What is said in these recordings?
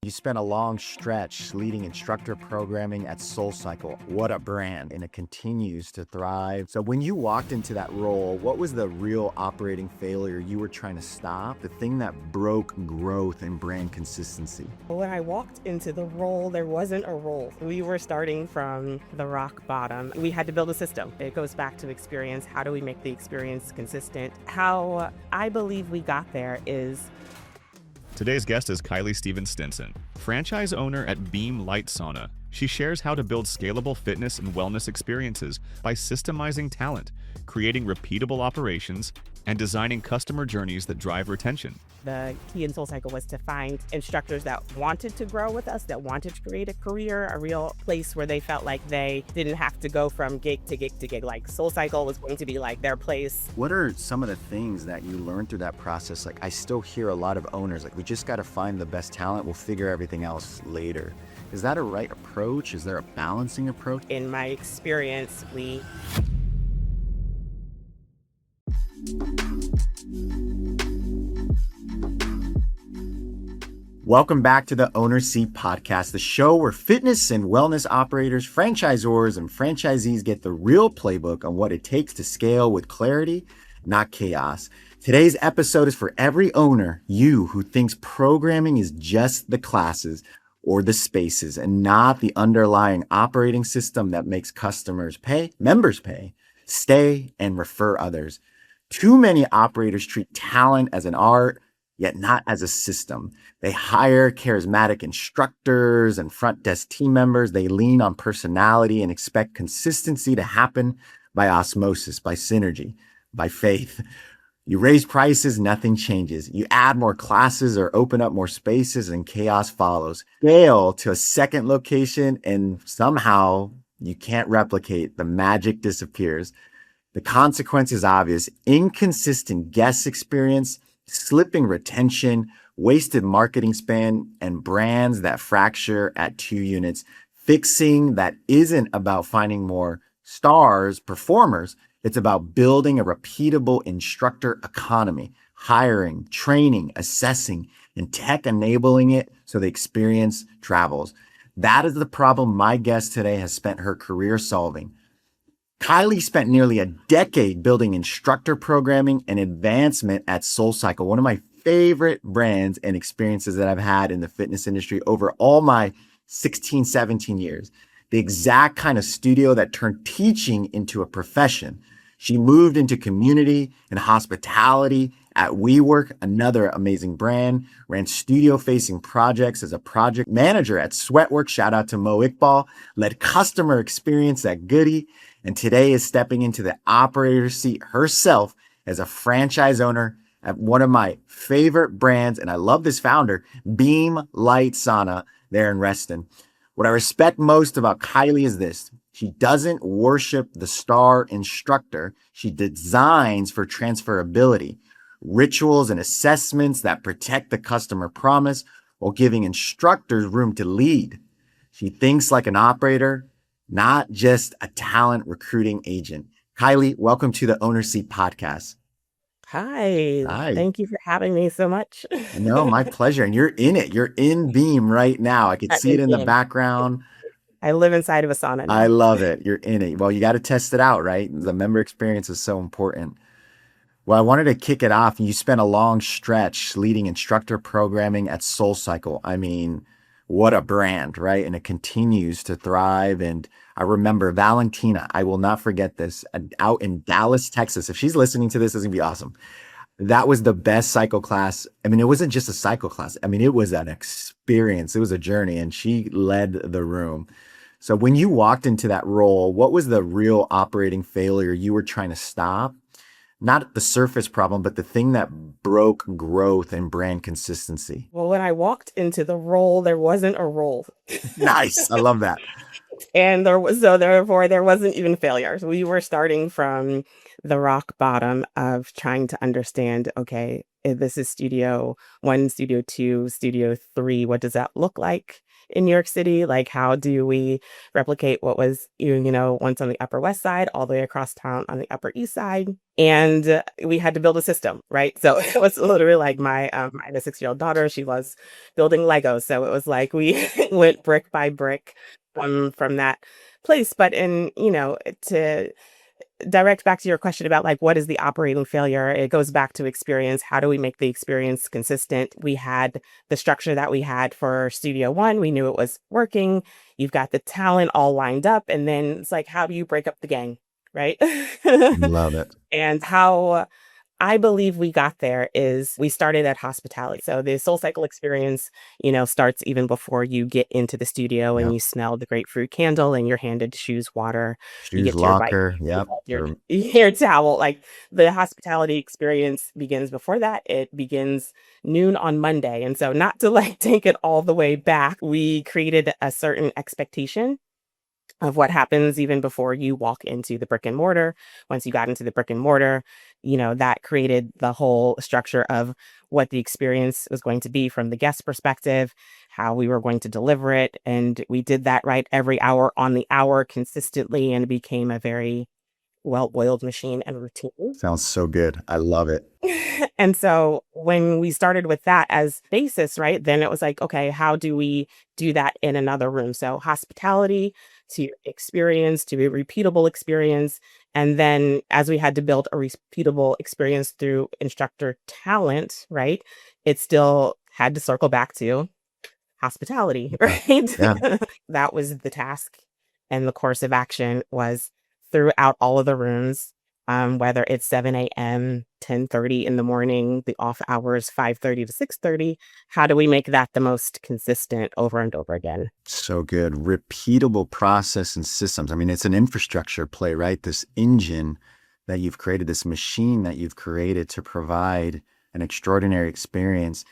You spent a long stretch leading instructor programming at SoulCycle. What a brand, and it continues to thrive. So when you walked into that role, what was the real operating failure you were trying to stop? The thing that broke growth and brand consistency? When I walked into the role, there wasn't a role. We were starting from the rock bottom. We had to build a system. It goes back to experience. How do we make the experience consistent? How I believe we got there is Today's guest is Kaili Stinson, franchise owner at Beam Light Sauna. She shares how to build scalable fitness and wellness experiences by systemizing talent, creating repeatable operations, and designing customer journeys that drive retention. the key in SoulCycle was to find instructors that wanted to grow with us, that wanted to create a career, a real place where they felt like they didn't have to go from gig to gig to gig. Like SoulCycle was going to be like their place. What are some of the things that you learned through that process? Like, I still hear a lot of owners, like, we just got to find the best talent. We'll figure everything else later. Is that a right approach? Is there a balancing approach? In my experience, Welcome back to the Owner Seat Podcast, the show where fitness and wellness operators, franchisors, and franchisees get the real playbook on what it takes to scale with clarity, not chaos. Today's episode is for every owner, you who thinks programming is just the classes or the spaces and not the underlying operating system that makes members pay, stay, and refer others. Too many operators treat talent as an art, yet not as a system. They hire charismatic instructors and front desk team members. They lean on personality and expect consistency to happen by osmosis, by synergy, by faith. You raise prices, nothing changes. You add more classes or open up more spaces and chaos follows. Scale to a second location and somehow you can't replicate. The magic disappears. The consequence is obvious: inconsistent guest experience, slipping retention, wasted marketing span, and brands that fracture at 2 units. Fixing that isn't about finding more stars, performers. It's about building a repeatable instructor economy, hiring, training, assessing, and tech enabling it so the experience travels. That is the problem my guest today has spent her career solving. Kaili spent nearly a decade building instructor programming and advancement at SoulCycle, one of my favorite brands and experiences that I've had in the fitness industry over all my 16, 17 years. The exact kind of studio that turned teaching into a profession. She moved into community and hospitality at WeWork, another amazing brand, ran studio-facing projects as a project manager at Sweatwork, shout out to Mo Iqbal, led customer experience at Goody, and today is stepping into the operator seat herself as a franchise owner at one of my favorite brands, and I love this founder, Beam Light Sauna there in Reston. What I respect most about Kaili is this: she doesn't worship the star instructor. She designs for transferability, rituals and assessments that protect the customer promise while giving instructors room to lead. She thinks like an operator, not just a talent recruiting agent. Kaili, welcome to the Owner Seat Podcast. Hi. Hi. Thank you for having me so much. No, my pleasure. And you're in it. You're in Beam right now. I could I'm see it in the in. background. I live inside of a sauna I now. love it. You're in it. Well, you got to test it out, right? The member experience is so important. Well, I wanted to kick it off. You spent a long stretch leading instructor programming at SoulCycle. I mean, what a brand, right? And it continues to thrive. And I remember Valentina, I will not forget this, out in Dallas, Texas. If she's listening to this, it's going to be awesome. That was the best cycle class. I mean, it wasn't just a cycle class. I mean, it was an experience. It was a journey, and she led the room. So when you walked into that role, what was the real operating failure you were trying to stop? Not the surface problem, but the thing that broke growth and brand consistency. Well, when I walked into the role, there wasn't a role. Nice. I love that. And therefore there wasn't even failure. So we were starting from the rock bottom of trying to understand, okay, this is Studio 1, Studio 2, Studio 3. What does that look like in New York City? Like, how do we replicate what was, once on the Upper West Side, all the way across town on the Upper East Side? And we had to build a system, right? So it was literally like I had a 6-year-old daughter. She was building Legos. So it was like we went brick by brick from that place. But to direct back to your question about like what is the operating failure, it goes back to experience. How do we make the experience consistent? We had the structure that we had for Studio One. We knew it was working. You've got the talent all lined up, and then it's like, how do you break up the gang, right? Love it. And how I believe we got there is we started at hospitality. So the SoulCycle experience, starts even before you get into the studio and Yep. you smell the grapefruit candle and you're handed shoes, water, you Shoes get to your bike, locker. Yep. your towel. Like the hospitality experience begins before that. It begins noon on Monday. And so not to like take it all the way back, we created a certain expectation of what happens even before you walk into the brick and mortar. Once you got into the brick and mortar, that created the whole structure of what the experience was going to be from the guest perspective, how we were going to deliver it. And we did that right every hour on the hour consistently, and it became a very well-oiled machine and routine. Sounds so good. I love it. And so when we started with that as basis, right, then it was like, okay, how do we do that in another room? So hospitality to experience, to a repeatable experience. And then as we had to build a repeatable experience through instructor talent, right, it still had to circle back to hospitality, right? Yeah. That was the task. And the course of action was throughout all of the rooms, whether it's 7 a.m., 10:30 in the morning, the off hours, 5:30 to 6:30. How do we make that the most consistent over and over again? So good. Repeatable process and systems. I mean, it's an infrastructure play, right? This engine that you've created, this machine that you've created to provide an extraordinary experience.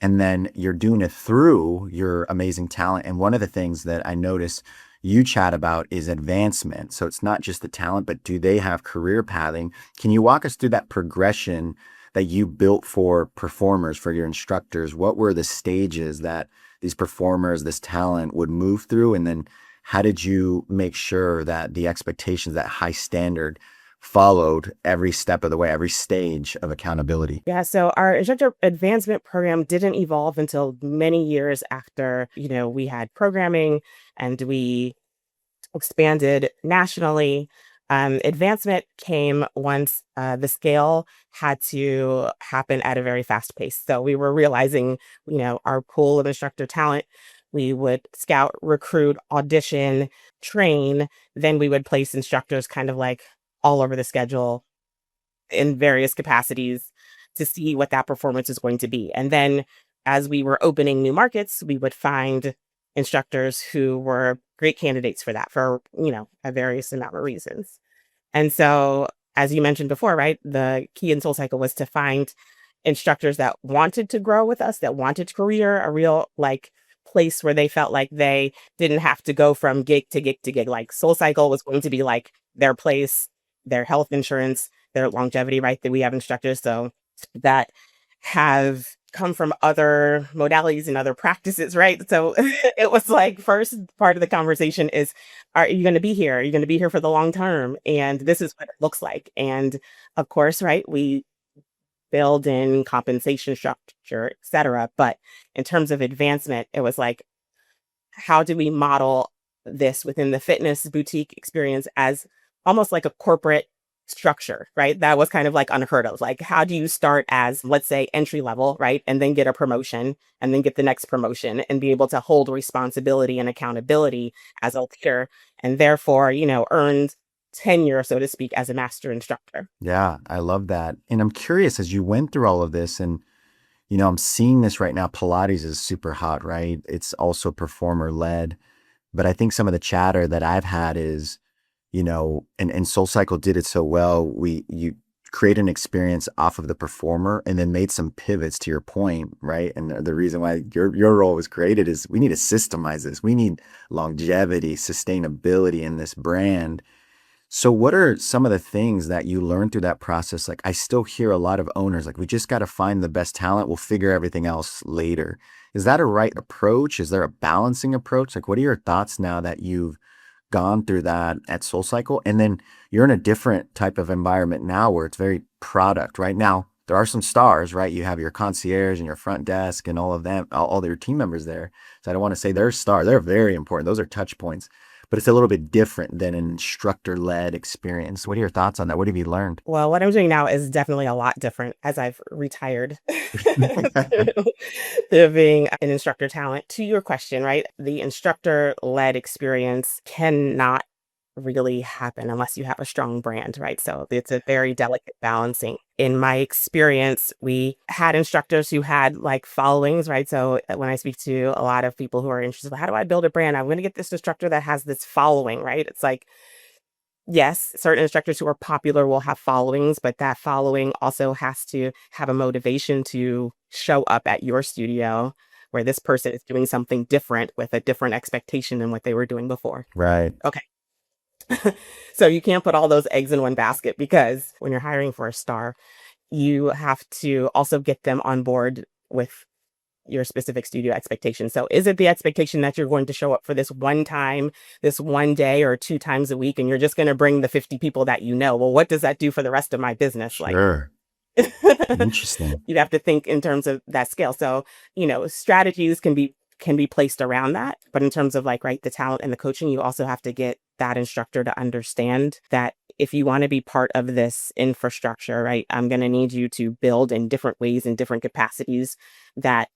And then you're doing it through your amazing talent. And one of the things that I notice you chat about is advancement. So it's not just the talent, but do they have career pathing? Can you walk us through that progression that you built for performers, for your instructors? What were the stages that these performers, this talent would move through? And then how did you make sure that the expectations, that high standard, followed every step of the way, every stage of accountability? Yeah, so our instructor advancement program didn't evolve until many years after, we had programming and we expanded nationally. Advancement came once the scale had to happen at a very fast pace. So we were realizing, our pool of instructor talent, we would scout, recruit, audition, train, then we would place instructors kind of like all over the schedule in various capacities to see what that performance is going to be. And then as we were opening new markets, we would find instructors who were great candidates for that for, a various amount of reasons. And so, as you mentioned before, right, the key in SoulCycle was to find instructors that wanted to grow with us, that wanted career, a real like place where they felt like they didn't have to go from gig to gig to gig. Like SoulCycle was going to be like their place, their health insurance, their longevity, right? That we have instructors so that have come from other modalities and other practices, right? So it was like first part of the conversation is, are you going to be here? Are you going to be here for the long term? And this is what it looks like. And of course, right, we build in compensation structure, et cetera. But in terms of advancement, it was like, how do we model this within the fitness boutique experience as almost like a corporate structure, right? That was kind of like unheard of. Like, how do you start as, let's say, entry level, right? And then get a promotion and then get the next promotion and be able to hold responsibility and accountability as a leader and therefore, earned tenure, so to speak, as a master instructor. Yeah, I love that. And I'm curious, as you went through all of this, and I'm seeing this right now. Pilates is super hot, right? It's also performer led. But I think some of the chatter that I've had is, and SoulCycle did it so well. You create an experience off of the performer and then made some pivots to your point, right? And the reason why your role was created is we need to systemize this. We need longevity, sustainability in this brand. So what are some of the things that you learned through that process? Like I still hear a lot of owners like we just got to find the best talent, we'll figure everything else later. Is that a right approach? Is there a balancing approach? Like what are your thoughts now that you've gone through that at SoulCycle? And then you're in a different type of environment now where it's very product. Right now, there are some stars, right? You have your concierge and your front desk and all of them, all their team members there. So I don't want to say they're stars. They're very important. Those are touch points, but it's a little bit different than an instructor-led experience. What are your thoughts on that? What have you learned? Well, what I'm doing now is definitely a lot different as I've retired to being an instructor talent. To your question, right? The instructor-led experience cannot really happen unless you have a strong brand, right? So it's a very delicate balancing. In my experience, we had instructors who had like followings, right? So when I speak to a lot of people who are interested, how do I build a brand? I'm going to get this instructor that has this following, right? It's like, yes, certain instructors who are popular will have followings, but that following also has to have a motivation to show up at your studio where this person is doing something different with a different expectation than what they were doing before. Right. Okay. So you can't put all those eggs in one basket because when you're hiring for a star, you have to also get them on board with your specific studio expectation. So is it the expectation that you're going to show up for this one time, this one day, or 2 times a week, and you're just going to bring the 50 people that you know? Well, what does that do for the rest of my business? Like, Sure. Interesting. you'd have to think in terms of that scale. So, strategies can be placed around that. But in terms of like, right, the talent and the coaching, you also have to get that instructor to understand that if you want to be part of this infrastructure, right, I'm going to need you to build in different ways and different capacities that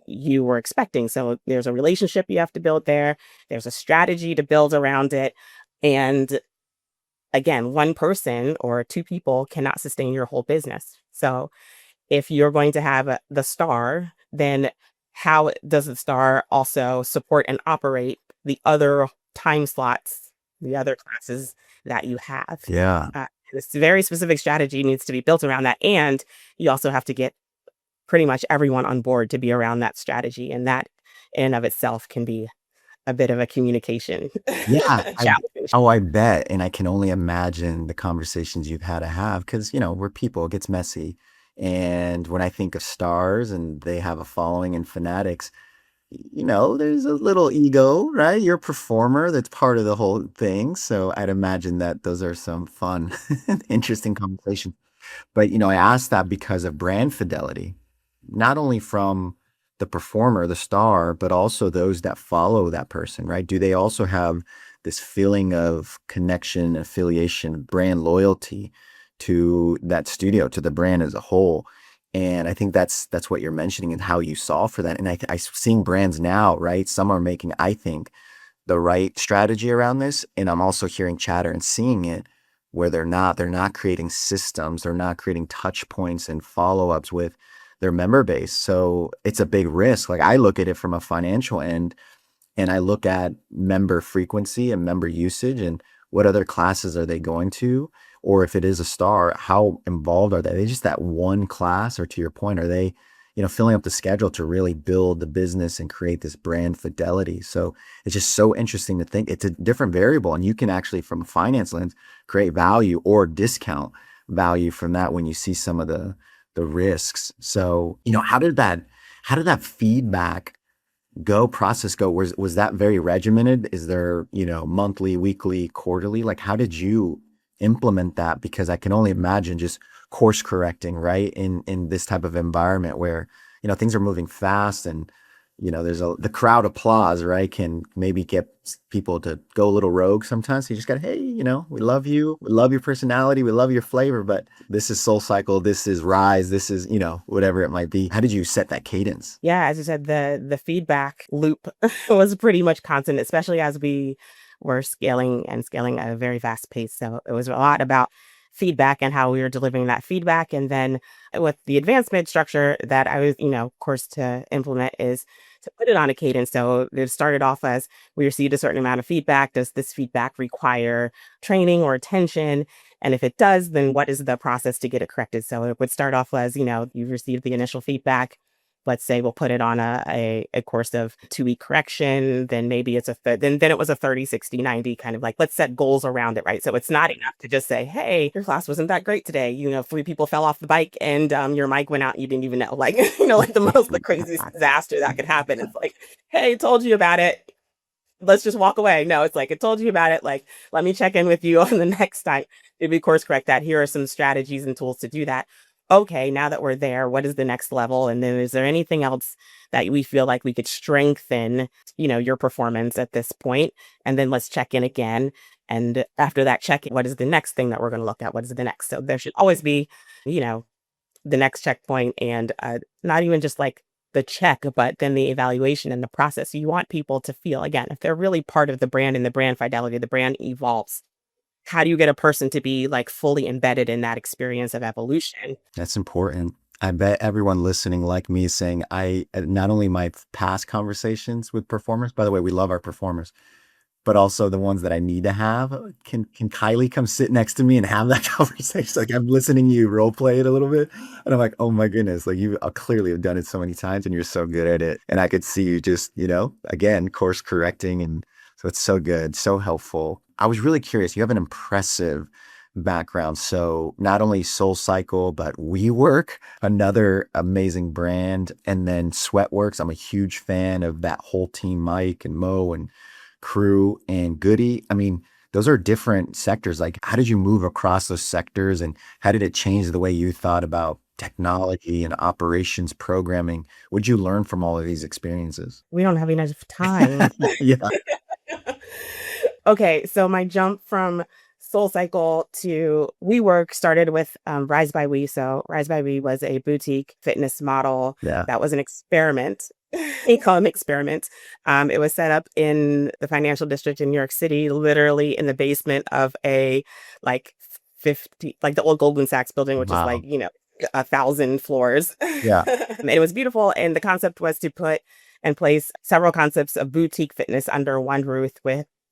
you were expecting. So there's a relationship you have to build there. There's a strategy to build around it. And again, one person or two people cannot sustain your whole business. So if you're going to have the star, then how does the star also support and operate the other time slots, the other classes that you have? Yeah. This very specific strategy needs to be built around that. And you also have to get pretty much everyone on board to be around that strategy. And that in and of itself can be a bit of a communication Yeah. challenge. I bet. And I can only imagine the conversations you've had to have because, we're people, it gets messy. And when I think of stars and they have a following and fanatics, there's a little ego, right? You're a performer. That's part of the whole thing. So I'd imagine that those are some fun, interesting conversation. But, I asked that because of brand fidelity, not only from the performer, the star, but also those that follow that person, right? Do they also have this feeling of connection, affiliation, brand loyalty to that studio, to the brand as a whole? And I think that's what you're mentioning and how you solve for that. And I seeing brands now, right? Some are making, I think, the right strategy around this. And I'm also hearing chatter and seeing it where they're not creating systems, they're not creating touch points and follow-ups with their member base. So it's a big risk. Like I look at it from a financial end and I look at member frequency and member usage and what other classes are they going to? Or if it is a star, how involved are they? Are they just that one class? Or to your point, are they, filling up the schedule to really build the business and create this brand fidelity? So it's just so interesting to think it's a different variable. And you can actually, from a finance lens, create value or discount value from that when you see some of the risks. So, how did that feedback process go? Was that very regimented? Is there, monthly, weekly, quarterly? Like, how did you implement that? Because I can only imagine just course correcting, right? In this type of environment where, things are moving fast and, there's the crowd applause, right? Can maybe get people to go a little rogue sometimes. So you just got, hey, we love you. We love your personality. We love your flavor, but this is SoulCycle. This is Rise. This is, whatever it might be. How did you set that cadence? Yeah, as you said, the feedback loop was pretty much constant, especially as we were scaling at a very fast pace. So it was a lot about feedback and how we were delivering that feedback. And then with the advancement structure that I was, of course, to implement is to put it on a cadence. So it started off as we received a certain amount of feedback. Does this feedback require training or attention? And if it does, then what is the process to get it corrected? So it would start off as, you received the initial feedback. let's say we'll put it on a course of 2-week correction, then maybe it's then it was a 30, 60, 90 kind of like, let's set goals around it, right? So it's not enough to just say, hey, your class wasn't that great today. 3 people fell off the bike and your mic went out. And you didn't even know, like, like the craziest disaster that could happen. It's like, hey, told you about it. Let's just walk away. No, it's like, I told you about it. Like, let me check in with you on the next time. Did we course correct that? Here are some strategies and tools to do that. Okay, now that we're there, what is the next level? And then is there anything else that we feel like we could strengthen, your performance at this point? And then let's check in again. And after that check-in, what is the next thing that we're going to look at? What is the next? So there should always be, the next checkpoint, and not even just like the check, but then the evaluation and the process. So you want people to feel, again, if they're really part of the brand and the brand fidelity, the brand evolves. How do you get a person to be like fully embedded in that experience of evolution? That's important. I bet everyone listening like me is saying, not only my past conversations with performers, by the way, we love our performers, but also the ones that I need to have. Can Kaili come sit next to me and have that conversation? Like, I'm listening to you role play it a little bit, and I'm like, oh my goodness, like you clearly have done it so many times and you're so good at it. And I could see you just, again, course correcting. And so it's so good, so helpful. I was really curious. You have an impressive background. So not only SoulCycle, but WeWork, another amazing brand. And then Sweatworks. I'm a huge fan of that whole team, Mike and Mo and crew and Goody. I mean, those are different sectors. Like, how did you move across those sectors, and how did it change the way you thought about technology and operations programming? What did you learn from all of these experiences? We don't have enough time. Yeah. Okay, so my jump from SoulCycle to WeWork started with Rise by We. So Rise by We was a boutique fitness model that was an experiment. We call them experiments. It was set up in the financial district in New York City, literally in the basement of a like 50, like the old Goldman Sachs building, which is like, 1,000 floors. Yeah. And it was beautiful. And the concept was to put and place several concepts of boutique fitness under one roof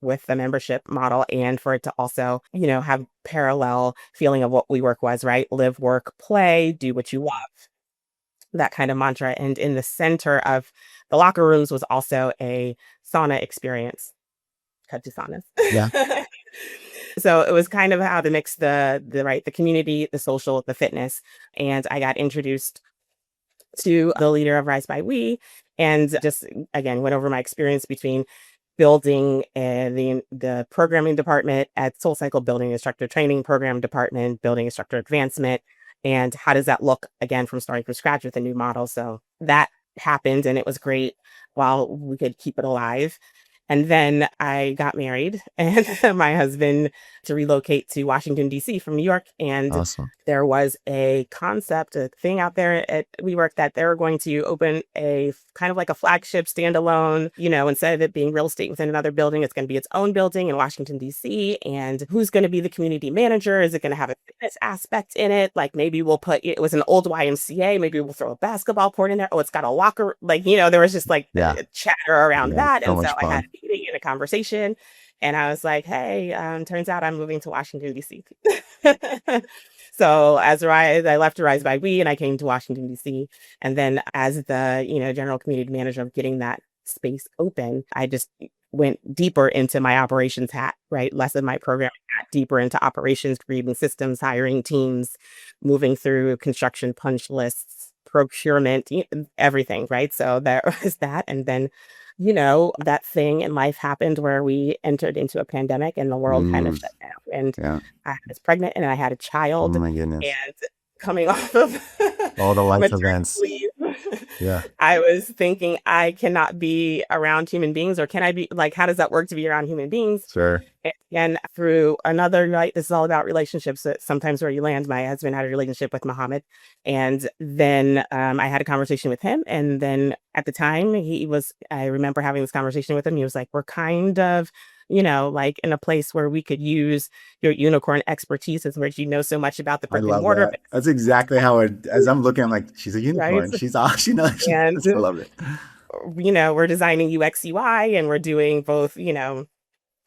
with the membership model, and for it to also, have parallel feeling of what WeWork was, right? Live, work, play, do what you love. That kind of mantra. And in the center of the locker rooms was also a sauna experience. Cut to saunas. Yeah. So it was kind of how to mix the community, the social, the fitness. And I got introduced to the leader of Rise by We, and just, again, went over my experience between building the programming department at SoulCycle, building instructor training program department, building instructor advancement, and how does that look, again, from starting from scratch with a new model. So that happened, and it was great while we could keep it alive. And then I got married, and my husband to relocate to Washington, D.C. from New York. And Awesome. There was a concept, a thing out there at WeWork that they were going to open a kind of like a flagship standalone, instead of it being real estate within another building, it's going to be its own building in Washington, D.C. And who's going to be the community manager? Is it going to have a fitness aspect in it? Like, maybe we'll it was an old YMCA. Maybe we'll throw a basketball court in there. Oh, it's got a locker. Like, there was just like chatter around that. And so I had a meeting and a conversation. And I was like, hey, turns out I'm moving to Washington, D.C. So as I left to Rise by We, and I came to Washington, D.C. And then as the, general community manager of getting that space open, I just went deeper into my operations hat, right? Less of my programming hat, deeper into operations, creating systems, hiring teams, moving through construction punch lists, procurement, everything, right? So there was that. And then, that thing in life happened where we entered into a pandemic and the world kind of shut down. And I was pregnant and I had a child. Oh my goodness. And coming off of all the life maternity events. leave, Yeah. I was thinking, I cannot be around human beings, or can I be, like, how does that work to be around human beings? Sure. And through another, right, this is all about relationships. Sometimes where you land. My husband had a relationship with Muhammad. And then I had a conversation with him. And then at the time I remember having this conversation with him. He was like, we're kind of, like in a place where we could use your unicorn expertise, as which so much about the brick and mortar. That's exactly how as I'm looking, I'm like, she's a unicorn. Right? She's awesome. She knows. And, I love it. We're designing UX UI, and we're doing both,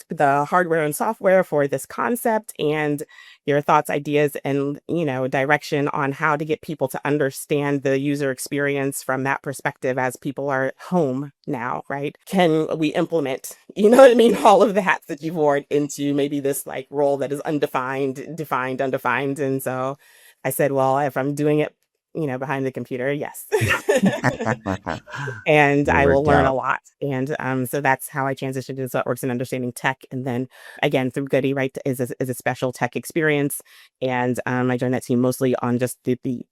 the hardware and software for this concept, and your thoughts, ideas, and direction on how to get people to understand the user experience from that perspective as people are home now, right? Can we implement, you know what I mean, all of the hats that you've worn into maybe this like role that is undefined, defined, undefined. And so I said, well, if I'm doing it, behind the computer, yes. And It I will worked learn a out. lot. And so that's how I transitioned to ThoughtWorks and understanding tech. And then again, through Goody, right, is a special tech experience. And I joined that team mostly on just the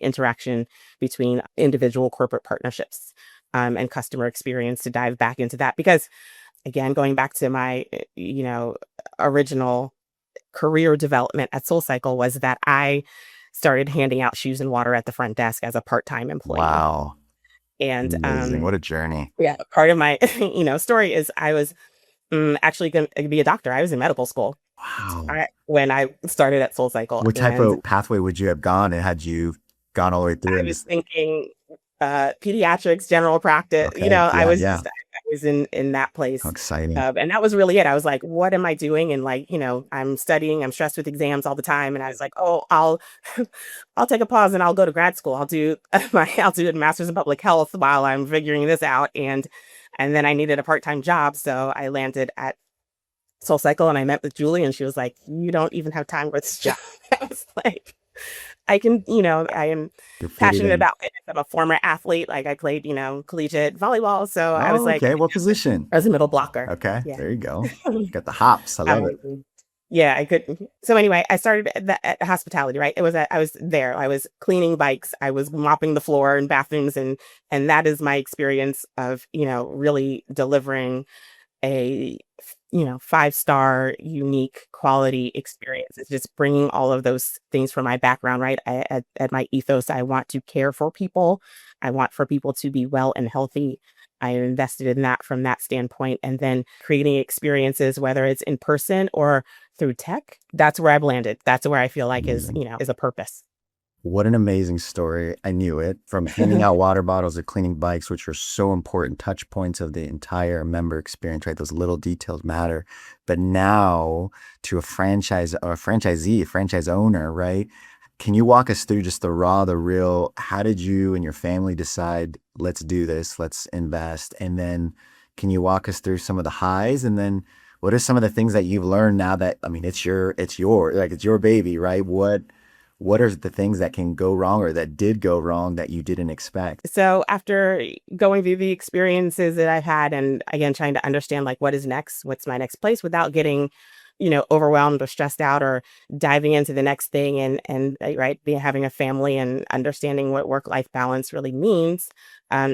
interaction between individual corporate partnerships and customer experience to dive back into that. Because again, going back to my, original career development at SoulCycle was that I started handing out shoes and water at the front desk as a part-time employee. Wow. And Amazing. What a journey. yeah, part of my story is I was actually going to be a doctor. I was in medical school Wow. when I started at SoulCycle, What type and of pathway would you have gone and had you gone all the way through I and was just thinking pediatrics, general practice. okay. I Yeah, was yeah. just I was in that How place. exciting. And that was really it. I was like, what am I doing? And like, I'm studying, I'm stressed with exams all the time. And I was like, oh, I'll take a pause and I'll go to grad school. I'll do I'll do a master's in public health while I'm figuring this out. And then I needed a part-time job. So I landed at SoulCycle and I met with Julie and she was like, you don't even have time for this job. I was like, I am You're fitted passionate in. about fitness. I'm a former athlete. Like I played, collegiate volleyball. So I was Oh, like, okay. What position? I was a middle blocker. Okay. Yeah. There you go. Got the hops. I love it. Yeah, I could. So anyway, I started at hospitality, right? I was there. I was cleaning bikes. I was mopping the floor in bathrooms, and that is my experience of, really delivering a 5-star unique quality experience. It's just bringing all of those things from my background, right? At my ethos, I want to care for people. I want for people to be well and healthy. I invested in that from that standpoint, and then creating experiences, whether it's in person or through tech. That's where I've landed. That's where I feel like Amazing. is a purpose. What an amazing story. I knew it. From handing out water bottles to cleaning bikes, which are so important touch points of the entire member experience, right? Those little details matter. But now to a franchise or a franchisee, a franchise owner, right? Can you walk us through just the raw, the real, how did you and your family decide, let's do this, let's invest? And then can you walk us through some of the highs? And then what are some of the things that you've learned now that, I mean, it's your, like it's your baby, right? What are the things that can go wrong or that did go wrong that you didn't expect? So after going through the experiences that I've had, and again trying to understand like what is next, what's my next place, without getting, overwhelmed or stressed out or diving into the next thing, and right, having a family and understanding what work-life balance really means. Um,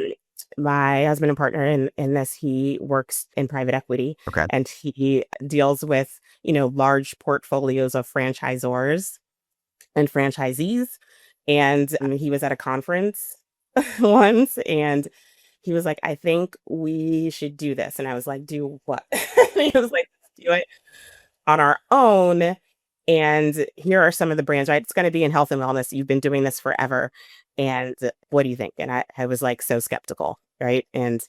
my husband and partner in this, he works in private equity, Okay. and he deals with large portfolios of franchisors and franchisees. And he was at a conference once and he was like, I think we should do this. And I was like, do what? He was like, let's do it on our own. And here are some of the brands, right? It's going to be in health and wellness. You've been doing this forever. And what do you think? And I was like, so skeptical. Right. And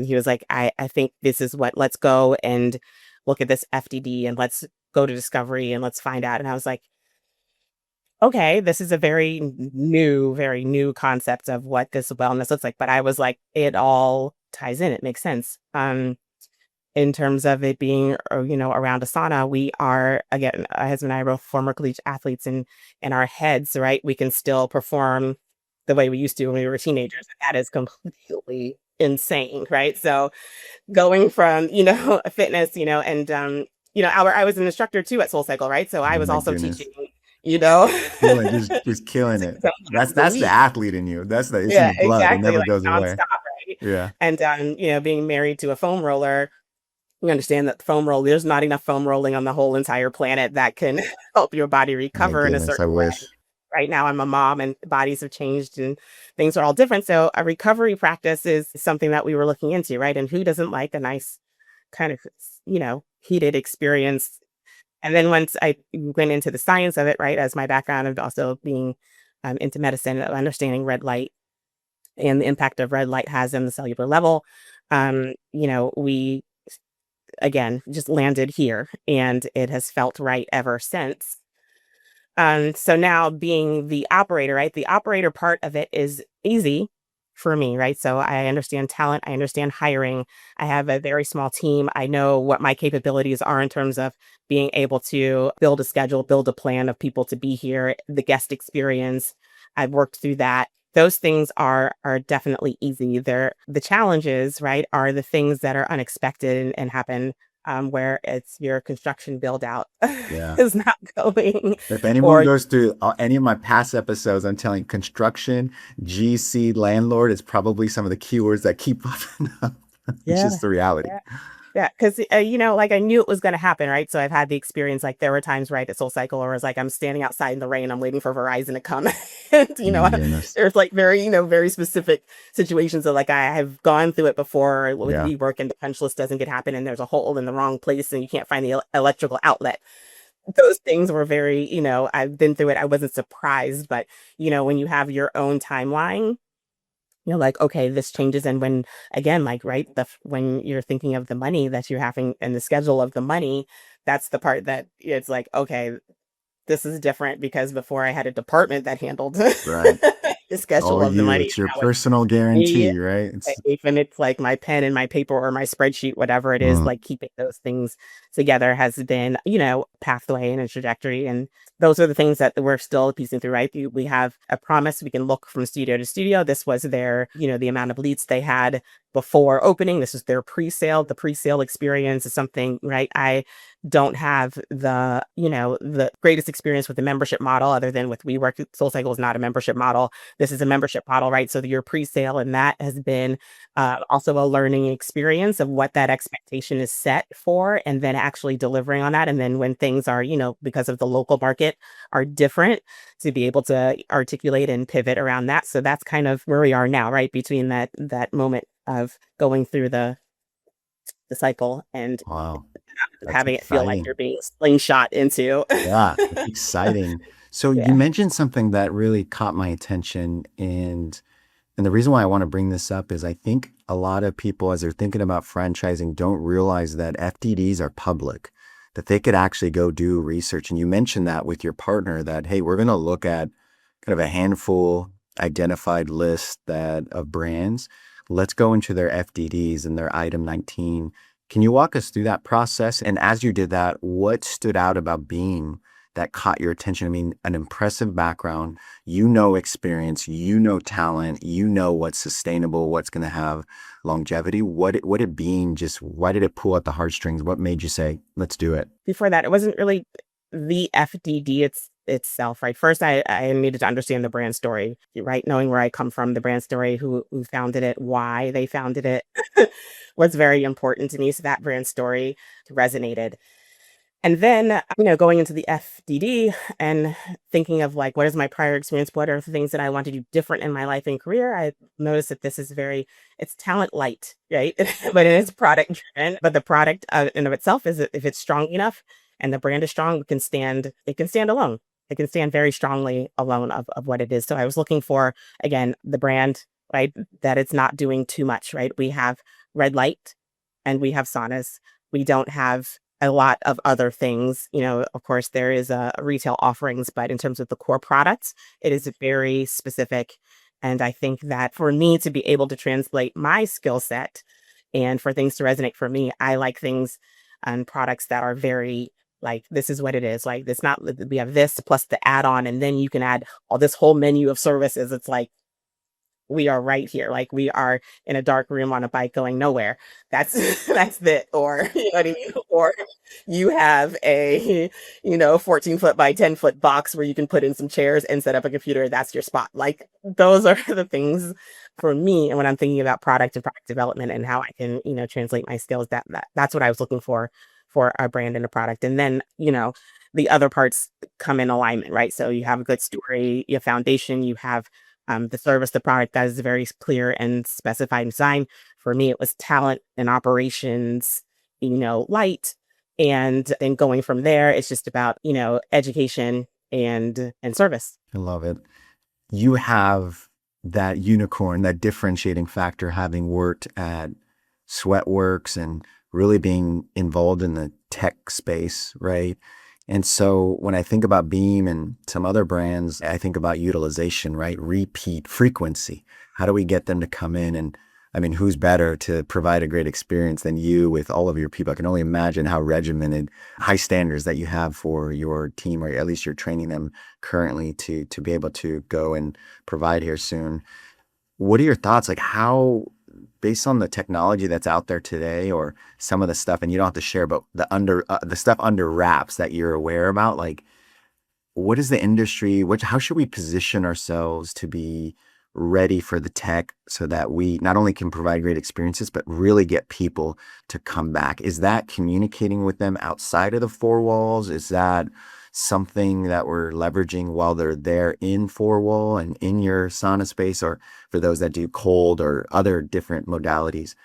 he was like, I think this is what, let's go and look at this FDD and let's go to discovery and let's find out. And I was like, okay, this is a very new concept of what this wellness looks like. But I was like, it all ties in. It makes sense. In terms of it being, around a sauna, we are, again, my husband and I are both former collegiate athletes, and in our heads, right, we can still perform the way we used to when we were teenagers. That is completely insane, right? So going from, fitness, and, Albert, I was an instructor too at SoulCycle, right? So I Oh was my also goodness. teaching, you know, Killing, just killing it. 6 7 times a That's the week. athlete in you. It's in Yeah, your blood. It exactly, never like goes away. nonstop, right? Yeah. And, being married to a foam roller, you understand that there's not enough foam rolling on the whole entire planet that can help your body My recover in a goodness. I certain way. wish. Right now, I'm a mom and bodies have changed and things are all different. So a recovery practice is something that we were looking into, right? And who doesn't like a nice kind of, heated experience? And then once I went into the science of it, right, as my background of also being into medicine, understanding red light and the impact of red light has on the cellular level, we again, just landed here, and it has felt right ever since. So now being the operator, right? The operator part of it is easy for me, right? So I understand talent, I understand hiring. I have a very small team. I know what my capabilities are in terms of being able to build a schedule, build a plan of people to be here, the guest experience. I've worked through that. Those things are definitely easy. They're the challenges, right, are the things that are unexpected and happen, where it's your construction build out Yeah. is not going, If anyone or goes through any of my past episodes, I'm telling you, construction, GC, landlord is probably some of the keywords that keep popping up. It's yeah, just the reality. yeah. Yeah, because like I knew it was going to happen, right? So I've had the experience. Like there were times, right, at SoulCycle, where it's like I'm standing outside in the rain, I'm waiting for Verizon to come, and Oh my goodness. there's like very, very specific situations that like I have gone through it before with Yeah. WeWork, and the punch list doesn't get happen, and there's a hole in the wrong place, and you can't find the electrical outlet. Those things were very, I've been through it. I wasn't surprised, but when you have your own timeline, you're like, okay, this changes. And when, again, like, right, when you're thinking of the money that you're having and the schedule of the money, that's the part that it's like, okay, this is different because before I had a department that handled Right. the schedule All of the you. money. It's your Now it's personal me. guarantee, right? Even it's like my pen and my paper or my spreadsheet, whatever it is, Mm, like keeping those things together has been, pathway and a trajectory. And those are the things that we're still piecing through, right? We have a promise. We can look from studio to studio. This was their, the amount of leads they had before opening. This is their pre-sale. The pre-sale experience is something, right? I don't have the greatest experience with the membership model other than with WeWork. SoulCycle is not a membership model. This is a membership model, right? So your pre-sale, and that has been also a learning experience of what that expectation is set for, and then actually delivering on that. And then when things are, because of the local market are different, to be able to articulate and pivot around that. So that's kind of where we are now, right? Between that moment of going through the cycle and wow. That's having it feel like exciting. you're being slingshot into. Yeah, that's exciting. So you Yeah. mentioned something that really caught my attention, and the reason why I want to bring this up is I think a lot of people, as they're thinking about franchising, don't realize that FDDs are public, that they could actually go do research. And you mentioned that with your partner that, hey, we're going to look at kind of a handful identified list of brands. Let's go into their FDDs and their item 19. Can you walk us through that process? And as you did that, what stood out about Beam that caught your attention? I mean, an impressive background, experience, talent, what's sustainable, what's going to have longevity. What did Beam why did it pull at the heartstrings? What made you say, let's do it? Before that, it wasn't really the FDD itself, right? First, I needed to understand the brand story, right? Knowing where I come from, the brand story, who founded it, why they founded it, was very important to me. So that brand story resonated. And then, going into the FDD and thinking of like, what is my prior experience? What are the things that I want to do different in my life and career? I noticed that this is it's talent light, right? But it is product driven. But the product in of itself is, if it's strong enough and the brand is strong, it can stand alone. It can stand very strongly alone of what it is. So I was looking for, again, the brand, right? That it's not doing too much, right? We have red light and we have saunas. We don't have a lot of other things. Of course, there is retail offerings, but in terms of the core products, it is very specific. And I think that for me to be able to translate my skill set and for things to resonate for me, I like things and products that are very like, this is what it is. Like, it's not, we have this plus the add on, and then you can add all this whole menu of services. It's like, we are right here. Like we are in a dark room on a bike going nowhere. That's that's it. Or you know what I mean? Or you have a 14-foot by 10-foot box where you can put in some chairs and set up a computer. That's your spot. Like those are the things for me. And when I'm thinking about product and product development and how I can, translate my skills, that's what I was looking for a brand and a product. And then, the other parts come in alignment, right? So you have a good story, you have foundation, you have the service, the product that is very clear and specified in design. For me, it was talent and operations, light. And then going from there, it's just about, education and service. I love it. You have that unicorn, that differentiating factor, having worked at Sweatworks and really being involved in the tech space, right? And so when I think about Beam and some other brands, I think about utilization, right? Repeat frequency. How do we get them to come in? And I mean, who's better to provide a great experience than you with all of your people? I can only imagine how regimented, high standards that you have for your team, or at least you're training them currently to be able to go and provide here soon. What are your thoughts? Like how, based on the technology that's out there today, or some of the stuff, and you don't have to share, but the stuff under wraps that you're aware about, like what is the industry? How should we position ourselves to be ready for the tech so that we not only can provide great experiences, but really get people to come back? Is that communicating with them outside of the four walls? Is that something that we're leveraging while they're there in four wall and in your sauna space, or for those that do cold or other different modalities?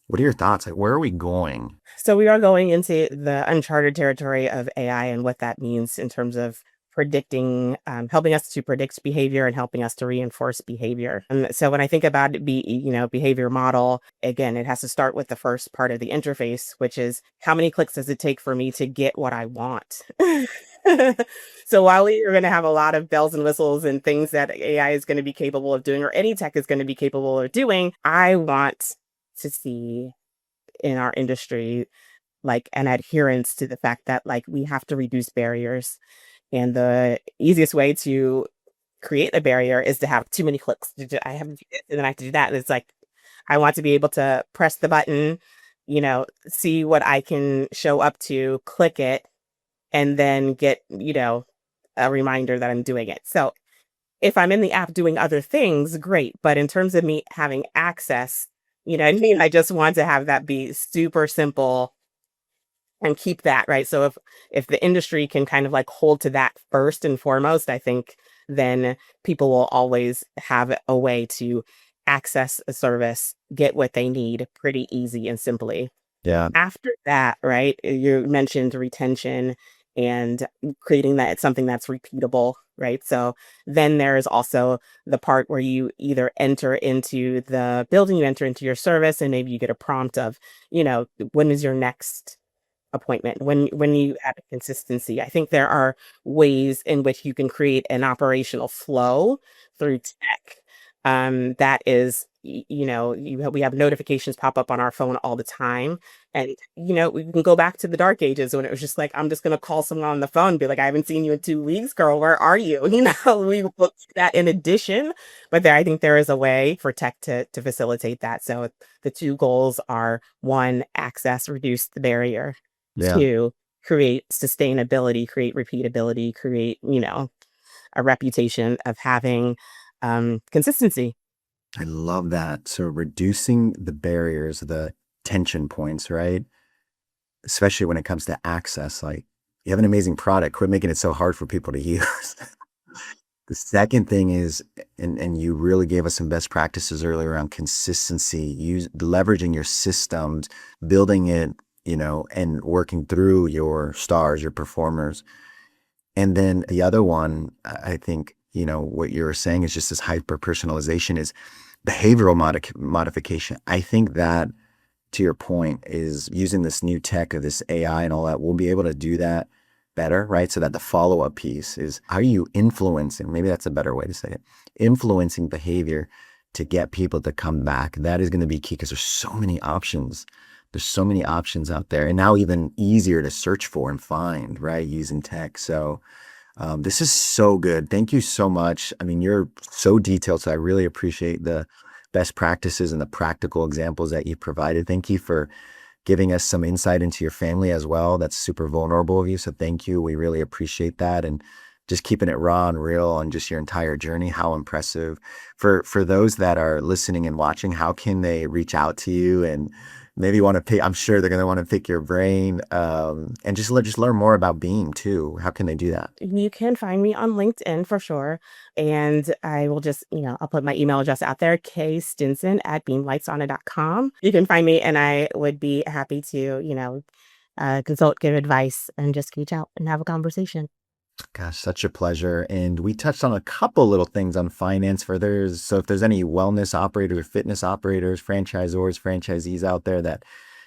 What are your thoughts? Like, where are we going? So we are going into the uncharted territory of AI and what that means in terms of predicting, helping us to predict behavior and helping us to reinforce behavior. And so when I think about behavior model, again, it has to start with the first part of the interface, which is how many clicks does it take for me to get what I want? So while you're going to have a lot of bells and whistles and things that AI is going to be capable of doing, or any tech is going to be capable of doing, I want to see in our industry like an adherence to the fact that like we have to reduce barriers. And the easiest way to create a barrier is to have too many clicks. I have to do this, and then I have to do that. And it's like, I want to be able to press the button, see what I can show up to, click it, and then get, a reminder that I'm doing it. So if I'm in the app doing other things, great. But in terms of me having access, you know what I mean? I just want to have that be super simple and keep that, right? So if the industry can kind of like hold to that first and foremost, I think then people will always have a way to access a service, get what they need pretty easy and simply. Yeah. After that, right, you mentioned retention and creating that it's something that's repeatable, right? So then there's also the part where you either enter into the building, you enter into your service, and maybe you get a prompt of, when is your next appointment? When you add consistency. I think there are ways in which you can create an operational flow through tech. That is, we have notifications pop up on our phone all the time. And, we can go back to the dark ages when it was just like, I'm just going to call someone on the phone and be like, I haven't seen you in 2 weeks, girl. Where are you? We will do that in addition. But I think there is a way for tech to facilitate that. So the two goals are: one, access, reduce the barrier; Yeah. two, create sustainability, create repeatability, create, a reputation of having consistency. I love that. So reducing the barriers, the tension points, right? Especially when it comes to access. Like, you have an amazing product. Quit making it so hard for people to use. The second thing is, and you really gave us some best practices earlier around consistency, leveraging your systems, building it, and working through your stars, your performers. And then the other one, I think, what you're saying is just this hyper personalization, is behavioral modification. I think that, to your point, is using this new tech of this AI and all that, we'll be able to do that better, right? So that the follow-up piece is, how are you influencing, maybe that's a better way to say it, influencing behavior to get people to come back. That is going to be key, because there's so many options. There's so many options out there, and now even easier to search for and find, right, using tech. So this is so good. Thank you so much. I mean, you're so detailed, so I really appreciate the best practices and the practical examples that you provided. Thank you for giving us some insight into your family as well. That's super vulnerable of you. So thank you. We really appreciate that. And just keeping it raw and real on just your entire journey. How impressive. For those that are listening and watching, how can they reach out to you and maybe want to pick? I'm sure they're going to want to pick your brain, and just learn more about Beam too. How can they do that? You can find me on LinkedIn for sure. And I will just, I'll put my email address out there, kstinson@beamlightsauna.com. You can find me, and I would be happy to, consult, give advice, and just reach out and have a conversation. Gosh, such a pleasure. And we touched on a couple little things on finance so if there's any wellness operators, fitness operators, franchisors, franchisees out there that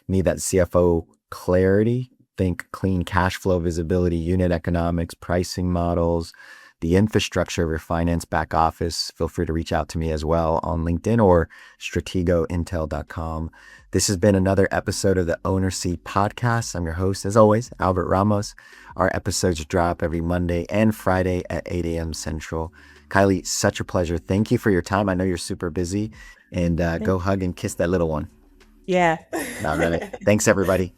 need that CFO clarity, think clean cash flow visibility, unit economics, pricing models, the infrastructure of your finance back office, feel free to reach out to me as well on LinkedIn or strategointel.com. This has been another episode of the Owner Seat Podcast. I'm your host, as always, Albert Ramos. Our episodes drop every Monday and Friday at 8 a.m. Central. Kaili, such a pleasure. Thank you for your time. I know you're super busy. And go hug and kiss that little one. Yeah. All right. Thanks, everybody.